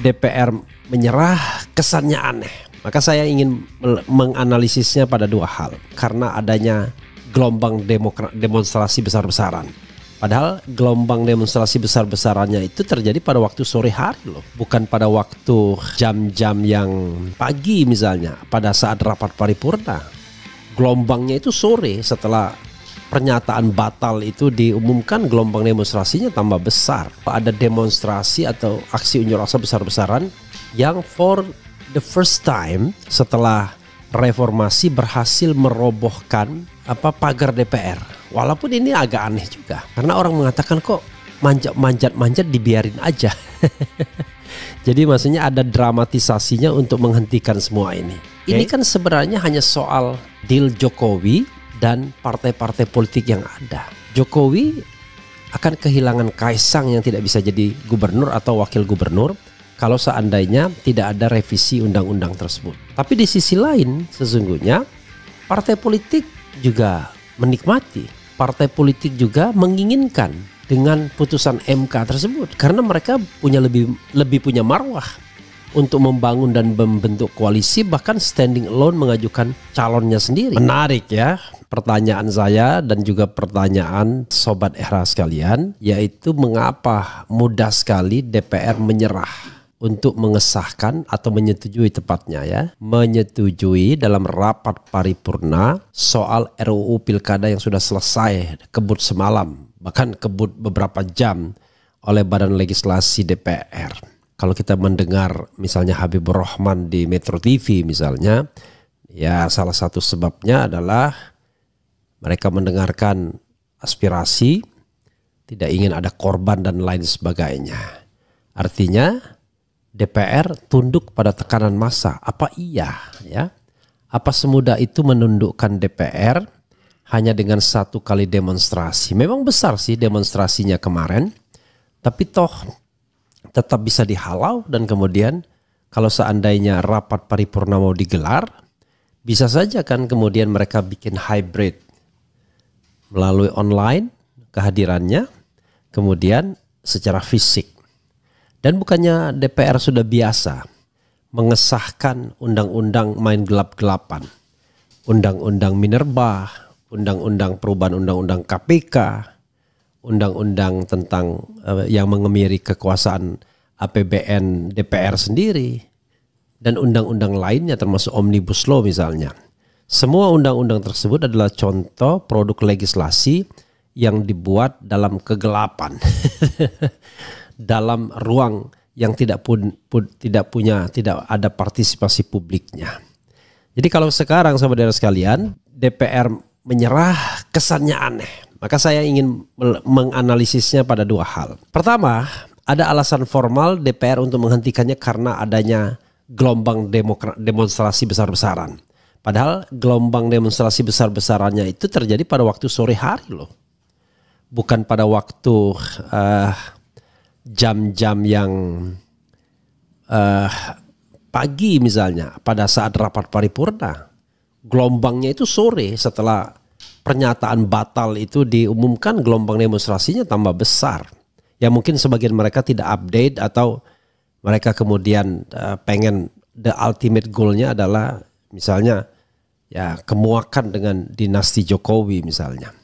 DPR menyerah kesannya aneh. Maka saya ingin menganalisisnya pada dua hal. Karena adanya gelombang demonstrasi besar-besaran. Padahal gelombang demonstrasi besar-besarannya itu terjadi pada waktu sore hari loh. Bukan pada waktu jam-jam yang pagi misalnya. Pada saat rapat paripurna. Gelombangnya itu sore setelah pernyataan batal itu diumumkan, gelombang demonstrasinya tambah besar. Ada demonstrasi atau aksi unjuk rasa besar-besaran yang for the first time setelah reformasi berhasil merobohkan pagar DPR. Walaupun ini agak aneh juga, karena orang mengatakan kok manjat dibiarin aja. Jadi maksudnya ada dramatisasinya untuk menghentikan semua ini. Ini kan sebenarnya hanya soal deal Jokowi dan partai-partai politik yang ada. Jokowi akan kehilangan Kaisang yang tidak bisa jadi gubernur atau wakil gubernur kalau seandainya tidak ada revisi undang-undang tersebut. Tapi di sisi lain sesungguhnya partai politik juga menikmati. Partai politik juga menginginkan dengan putusan MK tersebut karena mereka punya lebih punya marwah untuk membangun dan membentuk koalisi, bahkan standing alone mengajukan calonnya sendiri. Menarik ya pertanyaan saya dan juga pertanyaan Sobat Era sekalian, yaitu mengapa mudah sekali DPR menyerah untuk mengesahkan atau menyetujui tepatnya ya, menyetujui dalam rapat paripurna soal RUU Pilkada yang sudah selesai kebut semalam, bahkan kebut beberapa jam oleh Badan Legislasi DPR. Kalau kita mendengar misalnya Habibur Rahman di Metro TV misalnya, ya salah satu sebabnya adalah mereka mendengarkan aspirasi, tidak ingin ada korban dan lain sebagainya. Artinya DPR tunduk pada tekanan massa. Apa iya ya? Apa semudah itu menundukkan DPR hanya dengan satu kali demonstrasi? Memang besar sih demonstrasinya kemarin, tapi toh tetap bisa dihalau dan kemudian kalau seandainya rapat paripurna mau digelar, bisa saja kan kemudian mereka bikin hybrid melalui online kehadirannya, kemudian secara fisik. Dan bukannya DPR sudah biasa mengesahkan undang-undang main gelap-gelapan, undang-undang Minerba, undang-undang perubahan undang-undang KPK, undang-undang tentang yang mengemiri kekuasaan APBN DPR sendiri, dan undang-undang lainnya termasuk Omnibus Law misalnya. Semua undang-undang tersebut adalah contoh produk legislasi yang dibuat dalam kegelapan. Dalam ruang yang tidak ada partisipasi publiknya. Jadi kalau sekarang saudara sekalian DPR menyerah kesannya aneh. Maka saya ingin menganalisisnya pada dua hal. Pertama, ada alasan formal DPR untuk menghentikannya karena adanya gelombang demonstrasi besar-besaran. Padahal gelombang demonstrasi besar-besarannya itu terjadi pada waktu sore hari loh. Bukan pada waktu jam-jam yang pagi misalnya pada saat rapat paripurna. Gelombangnya itu sore setelah pernyataan batal itu diumumkan, gelombang demonstrasinya tambah besar. Ya mungkin sebagian mereka tidak update atau mereka kemudian pengen the ultimate goalnya adalah misalnya ya kemuakan dengan dinasti Jokowi misalnya.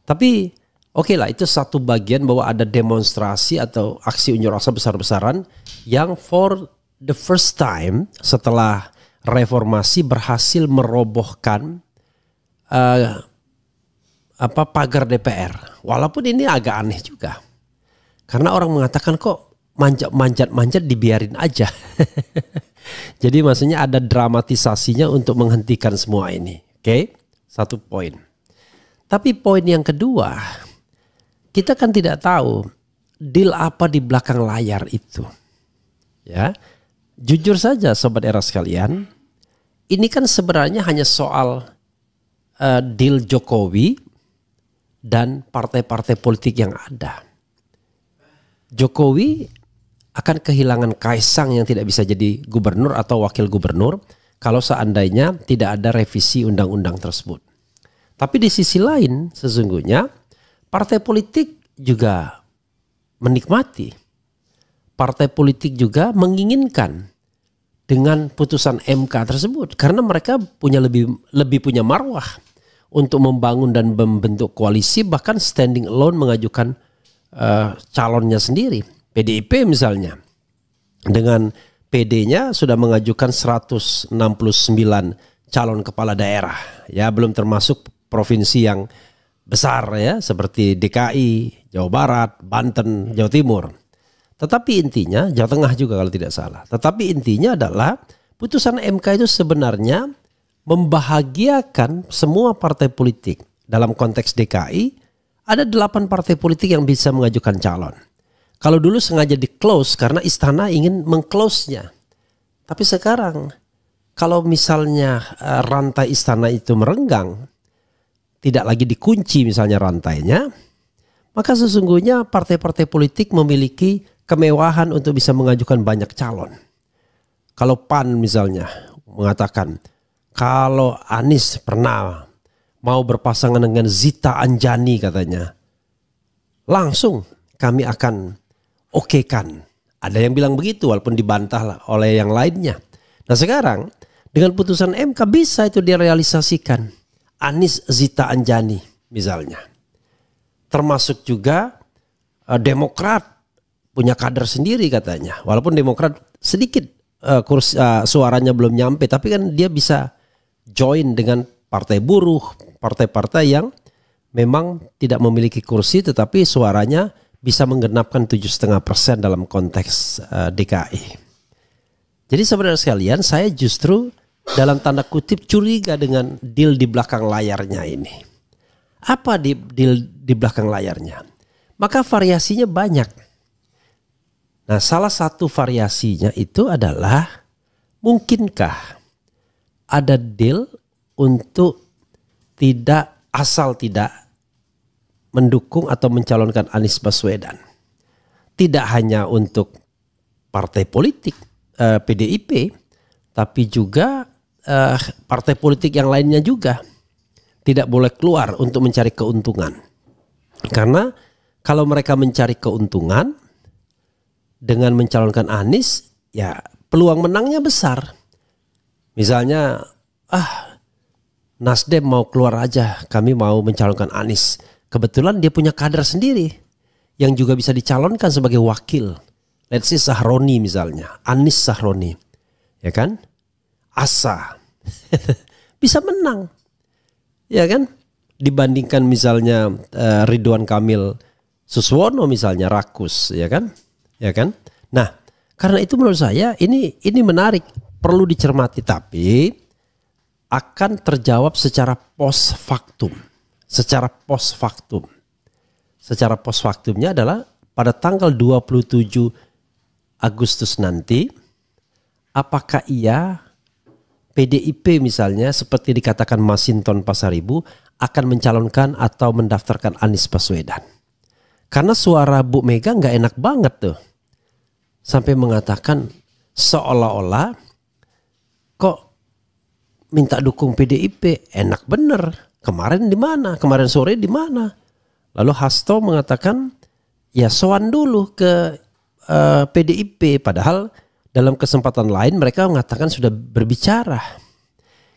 Tapi oke lah, itu satu bagian bahwa ada demonstrasi atau aksi unjuk rasa besar-besaran yang for the first time setelah reformasi berhasil merobohkan pagar DPR. Walaupun ini agak aneh juga, karena orang mengatakan kok manjat dibiarin aja. Jadi maksudnya ada dramatisasinya untuk menghentikan semua ini. Oke, satu poin. Tapi poin yang kedua, kita kan tidak tahu deal apa di belakang layar itu. Ya, jujur saja Sobat Era sekalian, ini kan sebenarnya hanya soal deal Jokowi dan partai-partai politik yang ada. Jokowi akan kehilangan Kaisang yang tidak bisa jadi gubernur atau wakil gubernur kalau seandainya tidak ada revisi undang-undang tersebut. Tapi di sisi lain sesungguhnya partai politik juga menikmati. partai politik juga menginginkan dengan putusan MK tersebut karena mereka punya lebih punya marwah untuk membangun dan membentuk koalisi, bahkan standing alone mengajukan calonnya sendiri. PDIP misalnya dengan PD-nya sudah mengajukan 169 calon kepala daerah, ya belum termasuk provinsi yang besar ya seperti DKI, Jawa Barat, Banten, Jawa Timur. Tetapi intinya Jawa Tengah juga kalau tidak salah. Tetapi intinya adalah putusan MK itu sebenarnya membahagiakan semua partai politik. Dalam konteks DKI ada 8 partai politik yang bisa mengajukan calon. Kalau dulu sengaja di close karena istana ingin meng-close-nya. Tapi sekarang kalau misalnya rantai istana itu merenggang, tidak lagi dikunci misalnya rantainya, maka sesungguhnya partai-partai politik memiliki kemewahan untuk bisa mengajukan banyak calon. Kalau PAN misalnya mengatakan kalau Anies pernah mau berpasangan dengan Zita Anjani katanya, langsung kami akan okekan. Ada yang bilang begitu walaupun dibantah oleh yang lainnya. Nah sekarang dengan putusan MK bisa itu direalisasikan. Anies Zita Anjani misalnya. Termasuk juga Demokrat punya kader sendiri katanya. Walaupun Demokrat sedikit suaranya belum nyampe, tapi kan dia bisa join dengan partai buruh, partai-partai yang memang tidak memiliki kursi tetapi suaranya bisa menggenapkan 7,5% dalam konteks DKI. Jadi saudara sekalian, saya justru dalam tanda kutip curiga dengan deal di belakang layarnya ini. Apa deal di belakang layarnya? Maka variasinya banyak. Nah, salah satu variasinya itu adalah mungkinkah ada deal untuk tidak mendukung atau mencalonkan Anies Baswedan. Tidak hanya untuk partai politik PDIP, tapi juga partai politik yang lainnya juga tidak boleh keluar untuk mencari keuntungan. Karena kalau mereka mencari keuntungan dengan mencalonkan Anies, ya peluang menangnya besar. Misalnya, Nasdem mau keluar aja, kami mau mencalonkan Anies. Kebetulan dia punya kader sendiri yang juga bisa dicalonkan sebagai wakil. Let's say Sahroni misalnya, Anies Sahroni, ya kan? Asa bisa menang, ya kan? Dibandingkan misalnya Ridwan Kamil Suswono misalnya Rakus, ya kan? Ya kan? Nah, karena itu menurut saya ini menarik, perlu dicermati, tapi akan terjawab secara post factum. Secara post factumnya adalah pada tanggal 27 Agustus nanti, apakah PDIP misalnya seperti dikatakan Masinton Pasaribu akan mencalonkan atau mendaftarkan Anies Baswedan. Karena suara Bu Mega nggak enak banget tuh. Sampai mengatakan seolah-olah kok minta dukung PDIP, enak bener. Kemarin di mana? Kemarin sore di mana? Lalu Hasto mengatakan ya soan dulu ke PDIP. Padahal dalam kesempatan lain mereka mengatakan sudah berbicara.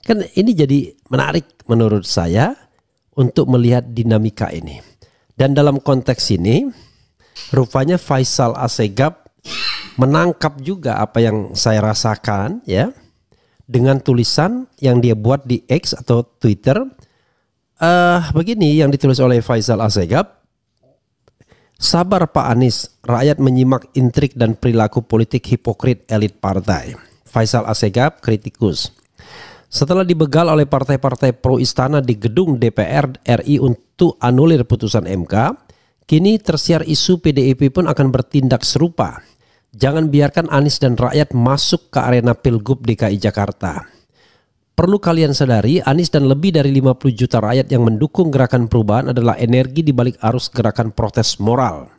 Kan ini jadi menarik menurut saya untuk melihat dinamika ini. Dan dalam konteks ini rupanya Faisal Assegaf menangkap juga apa yang saya rasakan ya, dengan tulisan yang dia buat di X atau Twitter. Begini yang ditulis oleh Faisal Assegaf. Sabar Pak Anies, rakyat menyimak intrik dan perilaku politik hipokrit elit partai. Faisal Assegaf, kritikus. Setelah dibegal oleh partai-partai pro istana di gedung DPR RI untuk anulir putusan MK, kini tersiar isu PDIP pun akan bertindak serupa. Jangan biarkan Anies dan rakyat masuk ke arena Pilgub DKI Jakarta. Perlu kalian sadari, Anies dan lebih dari 50 juta rakyat yang mendukung gerakan perubahan adalah energi di balik arus gerakan protes moral.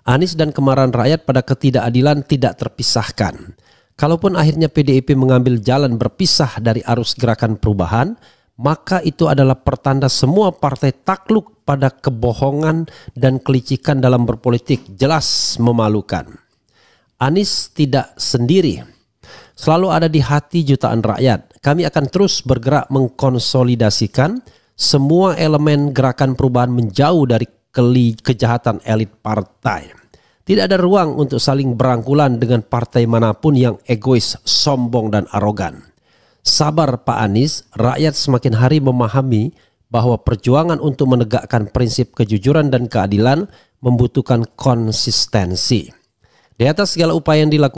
Anies dan kemarahan rakyat pada ketidakadilan tidak terpisahkan. Kalaupun akhirnya PDIP mengambil jalan berpisah dari arus gerakan perubahan, maka itu adalah pertanda semua partai takluk pada kebohongan dan kelicikan dalam berpolitik, jelas memalukan. Anies tidak sendiri. Selalu ada di hati jutaan rakyat. Kami akan terus bergerak mengkonsolidasikan semua elemen gerakan perubahan menjauh dari kejahatan elit partai. Tidak ada ruang untuk saling berangkulan dengan partai manapun yang egois, sombong, dan arogan. Sabar Pak Anies, rakyat semakin hari memahami bahwa perjuangan untuk menegakkan prinsip kejujuran dan keadilan membutuhkan konsistensi. Di atas segala upaya yang dilakukan